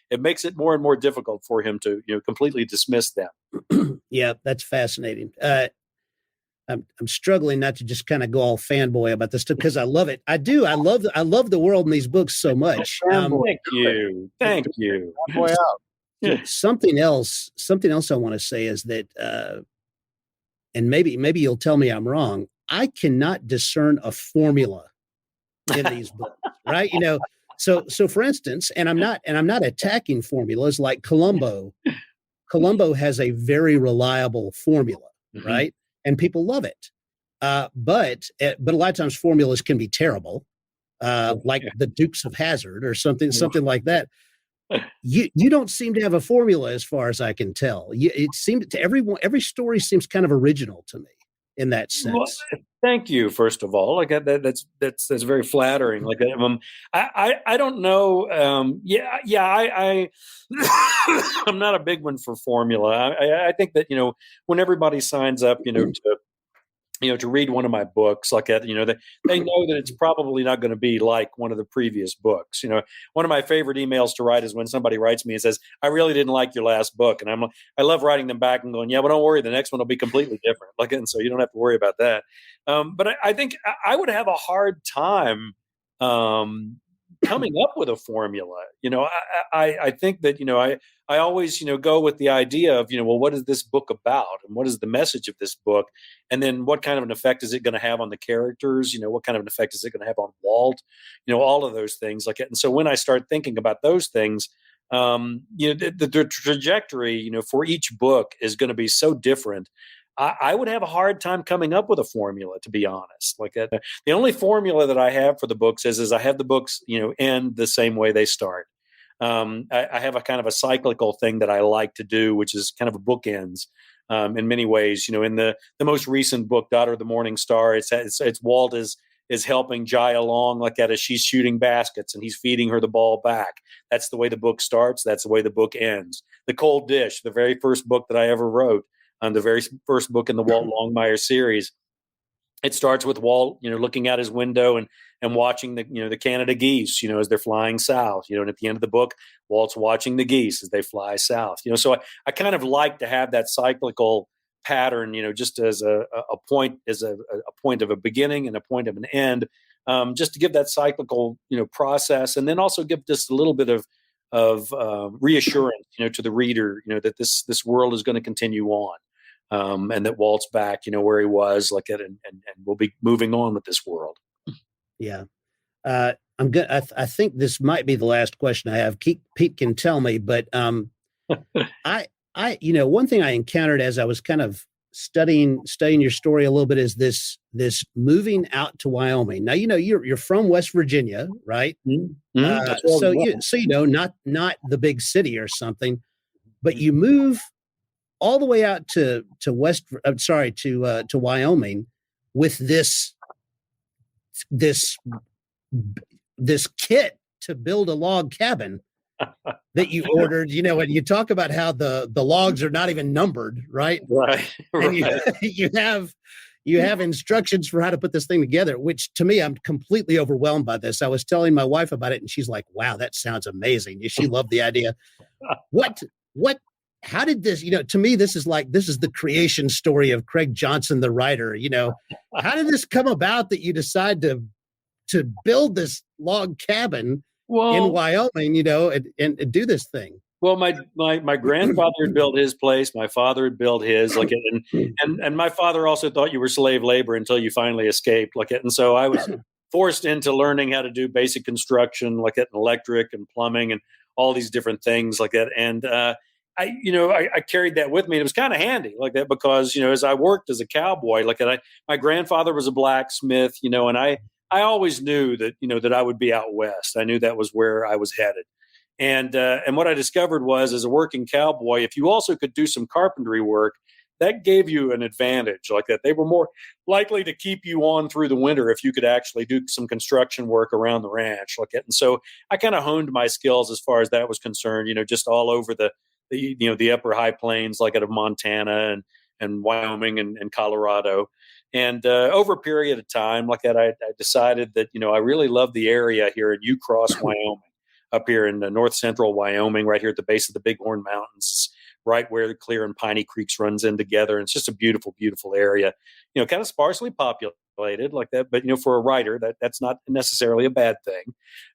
it makes it more and more difficult for him to, completely dismiss them. Yeah, that's fascinating. I'm struggling not to just kind of go all fanboy about this stuff because I love it. I do. I love the world in these books so much. Thank you. Boy out. Yeah. Something else I want to say is that, and maybe you'll tell me I'm wrong. I cannot discern a formula in these books, right? So for instance, and I'm not attacking formulas like Columbo. Columbo has a very reliable formula, right? And people love it. But a lot of times formulas can be terrible, like the Dukes of Hazzard or something like that. You don't seem to have a formula as far as I can tell. It seemed to every story seems kind of original to me in that sense. Well, thank you, first of all. Like that's very flattering. Like I don't know. I I'm not a big one for formula. I think that when everybody signs up, to read one of my books like that, they know that it's probably not going to be like one of the previous books. One of my favorite emails to write is when somebody writes me and says, I really didn't like your last book. And I love writing them back and going, yeah, but don't worry. The next one will be completely different. Like, and so you don't have to worry about that. But I think I would have a hard time, coming up with a formula. I think that, I always, go with the idea of, well, what is this book about? And what is the message of this book? And then what kind of an effect is it going to have on the characters? What kind of an effect is it going to have on Walt? All of those things like it. And so when I start thinking about those things, the trajectory, for each book is going to be so different. I would have a hard time coming up with a formula, to be honest. Like the only formula that I have for the books is I have the books, end the same way they start. I have a kind of a cyclical thing that I like to do, which is kind of a bookends in many ways. In the most recent book, Daughter of the Morning Star, it's Walt is helping Jai along like that as she's shooting baskets and he's feeding her the ball back. That's the way the book starts. That's the way the book ends. The Cold Dish, the very first book that I ever wrote, the very first book in the Walt Longmire series. It starts with Walt, looking out his window and watching the Canada geese, as they're flying south, and at the end of the book, Walt's watching the geese as they fly south, so I kind of like to have that cyclical pattern, just as a point, as a point of a beginning and a point of an end, just to give that cyclical, process. And then also give just a little bit of reassurance, to the reader, that this world is going to continue on. And that Walt's back, where he was, like it, and we'll be moving on with this world. Yeah, I'm good. I think this might be the last question I have. Pete can tell me, but I one thing I encountered as I was kind of studying your story a little bit is this moving out to Wyoming. Now you're from West Virginia, right? Not the big city or something, but you move all the way out to Wyoming with this kit to build a log cabin that you ordered, and you talk about how the logs are not even numbered, right? Right. And you have instructions for how to put this thing together, which to me, I'm completely overwhelmed by this. I was telling my wife about it and she's like, wow, that sounds amazing. She loved the idea. How did this, to me, this is the creation story of Craig Johnson, the writer, how did this come about that you decide to build this log cabin in Wyoming, and do this thing? Well, my grandfather had built his place. My father had built his, like it, and my father also thought you were slave labor until you finally escaped, like it. And so I was forced into learning how to do basic construction, like it, and electric and plumbing and all these different things like that. And, I carried that with me. It was kind of handy like that because, as I worked as a cowboy, like my grandfather was a blacksmith, and I always knew that, that I would be out west. I knew that was where I was headed. And what I discovered was as a working cowboy, if you also could do some carpentry work, that gave you an advantage like that. They were more likely to keep you on through the winter if you could actually do some construction work around the ranch like that. And so I kind of honed my skills as far as that was concerned, just all over the upper high plains, like out of Montana and Wyoming and Colorado. And over a period of time like that, I decided that, I really love the area here in Ucross, Wyoming, up here in north central Wyoming, right here at the base of the Bighorn Mountains, right where the Clear and Piney Creeks runs in together. And it's just a beautiful, beautiful area, kind of sparsely populated like that. But, for a writer, that's not necessarily a bad thing.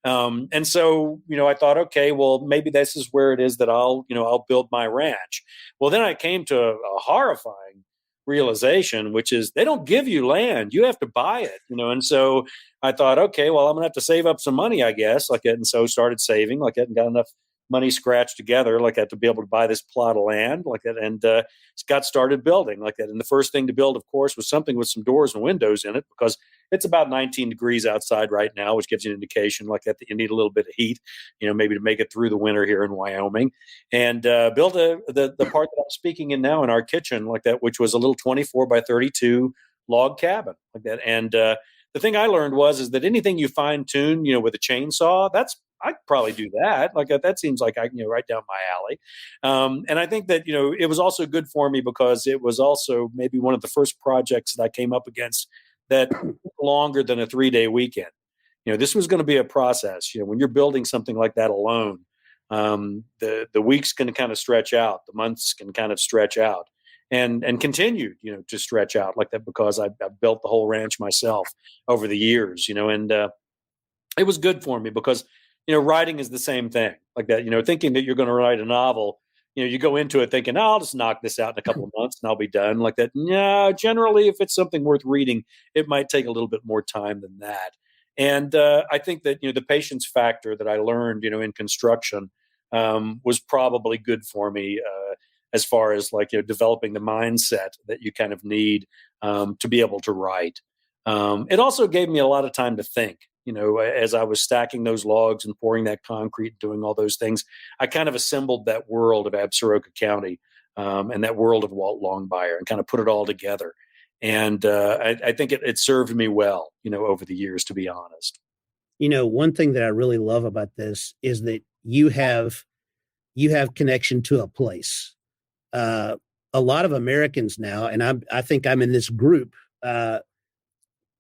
And so, I thought, okay, well, maybe this is where it is that I'll build my ranch. Well, then I came to a horrifying realization, which is they don't give you land. You have to buy it, and so I thought, okay, well, I'm gonna have to save up some money, I guess, like that. And so started saving like that and got enough money scratched together like that to be able to buy this plot of land like that, and got started building like that. And the first thing to build, of course, was something with some doors and windows in it, because it's about 19 degrees outside right now, which gives you an indication like that you need a little bit of heat, maybe to make it through the winter here in Wyoming. And built the part that I'm speaking in now in our kitchen like that, which was a little 24 by 32 log cabin like that. And the thing I learned is that anything you fine tune, with a chainsaw, I'd probably do that. Like that seems like right down my alley. And I think that, it was also good for me because it was also maybe one of the first projects that I came up against that longer than a 3-day weekend. This was going to be a process. When you're building something like that alone, the weeks can kind of stretch out, the months can kind of stretch out, and continue, to stretch out like that, because I built the whole ranch myself over the years, and it was good for me because, writing is the same thing like that, thinking that you're going to write a novel, you go into it thinking, I'll just knock this out in a couple of months and I'll be done like that. No, generally, if it's something worth reading, it might take a little bit more time than that. And I think that, the patience factor that I learned, in construction was probably good for me as far as developing the mindset that you kind of need to be able to write. It also gave me a lot of time to think. As I was stacking those logs and pouring that concrete, doing all those things, I kind of assembled that world of Absoroka County and that world of Walt Longmire and kind of put it all together. And I think it served me well, over the years, to be honest. One thing that I really love about this is that you have connection to a place. A lot of Americans now, and I think I'm in this group,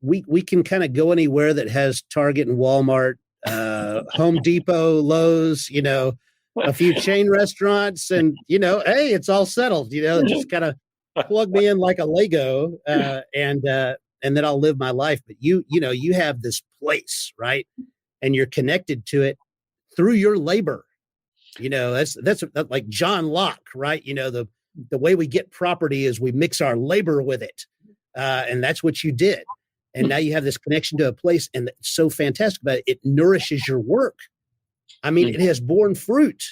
we can kind of go anywhere that has Target and Walmart, Home Depot, Lowe's, a few chain restaurants, and hey, it's all settled. Just kind of plug me in like a Lego, and then I'll live my life. But you have this place, right, and you're connected to it through your labor. That's like John Locke, right? The way we get property is we mix our labor with it, and that's what you did. And now you have this connection to a place, and it's so fantastic about it. It nourishes your work. I mean, it has borne fruit.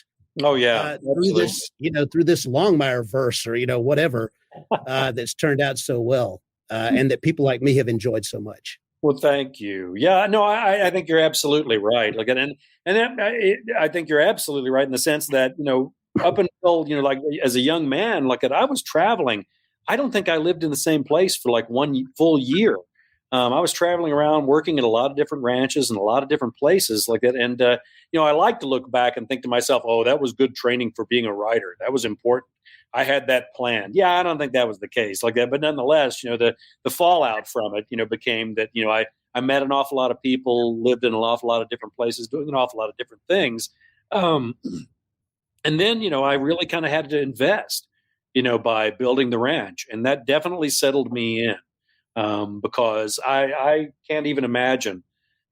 Oh yeah, through this Longmire verse or whatever that's turned out so well, and that people like me have enjoyed so much. Well, thank you. Yeah, no, I think you're absolutely right. Like, I think you're absolutely right in the sense that up until like as a young man, like I was traveling. I don't think I lived in the same place for like one full year. I was traveling around, working at a lot of different ranches and a lot of different places like that. And, I like to look back and think to myself, oh, that was good training for being a writer. That was important. I had that planned. Yeah, I don't think that was the case like that. But nonetheless, the fallout from it, became that, I met an awful lot of people, lived in an awful lot of different places, doing an awful lot of different things. And then, I really kind of had to invest, by building the ranch. And that definitely settled me in. Because I can't even imagine,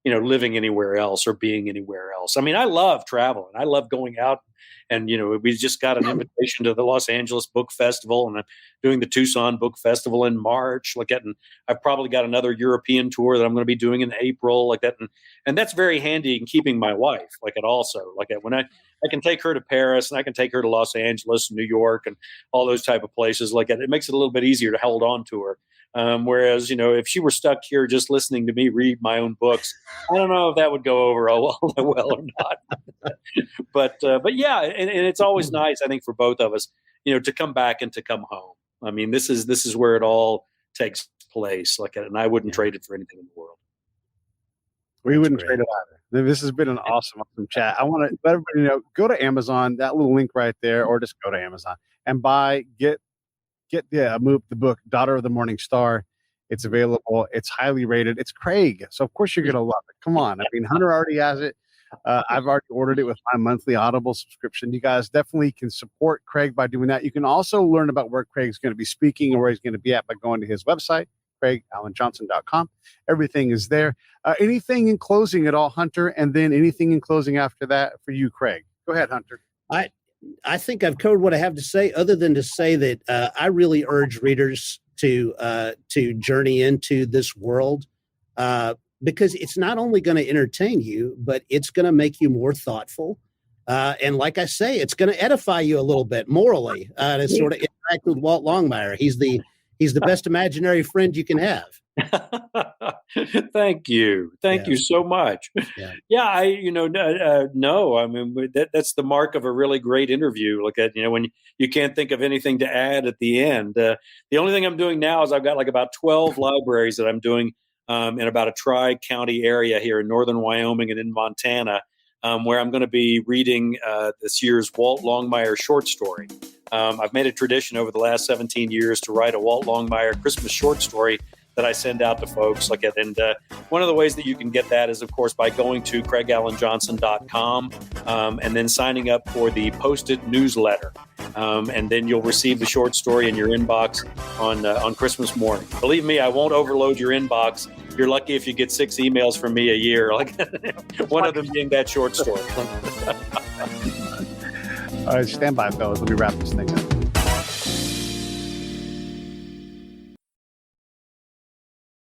living anywhere else or being anywhere else. I mean, I love traveling. I love going out, and we just got an invitation to the Los Angeles Book Festival, and I'm doing the Tucson Book Festival in March. And I've probably got another European tour that I'm going to be doing in April, like that, and that's very handy in keeping my wife. When I can take her to Paris and I can take her to Los Angeles, New York, and all those type of places. It makes it a little bit easier to hold on to her. Whereas, if she were stuck here just listening to me read my own books, I don't know if that would go over well or not. but yeah, and it's always nice, I think, for both of us, to come back and to come home I mean, this is where it all takes place. And I wouldn't trade it for anything in the world. We wouldn't great. trade it either. This has been an awesome chat. I want to let everybody know, go to Amazon, that little link right there, or just go to Amazon and get the book, Daughter of the Morning Star. It's available. It's highly rated. It's Craig. So of course you're going to love it. Come on. I mean, Hunter already has it. I've already ordered it with my monthly Audible subscription. You guys definitely can support Craig by doing that. You can also learn about where Craig's going to be speaking or where he's going to be at by going to his website, CraigAllenJohnson.com. Everything is there. Anything in closing at all, Hunter? And then anything in closing after that for you, Craig? Go ahead, Hunter. I think I've covered what I have to say, other than to say that I really urge readers to journey into this world because it's not only going to entertain you, but it's going to make you more thoughtful. And like I say, it's going to edify you a little bit morally to sort of interact with Walt Longmire. He's the best imaginary friend you can have. Thank you so much. No, I mean, that's the mark of a really great interview. When you can't think of anything to add at the end. The only thing I'm doing now is I've got about 12 libraries that I'm doing in about a tri-county area here in northern Wyoming and in Montana, where I'm going to be reading this year's Walt Longmire short story. I've made a tradition over the last 17 years to write a Walt Longmire Christmas short story that I send out to folks. And one of the ways that you can get that is, of course, by going to CraigAllenJohnson.com and then signing up for the Post-it newsletter. And then you'll receive the short story in your inbox on Christmas morning. Believe me, I won't overload your inbox. You're lucky if you get 6 emails from me a year, one of them being that short story. All right, stand by, fellas. Let me wrap this thing up.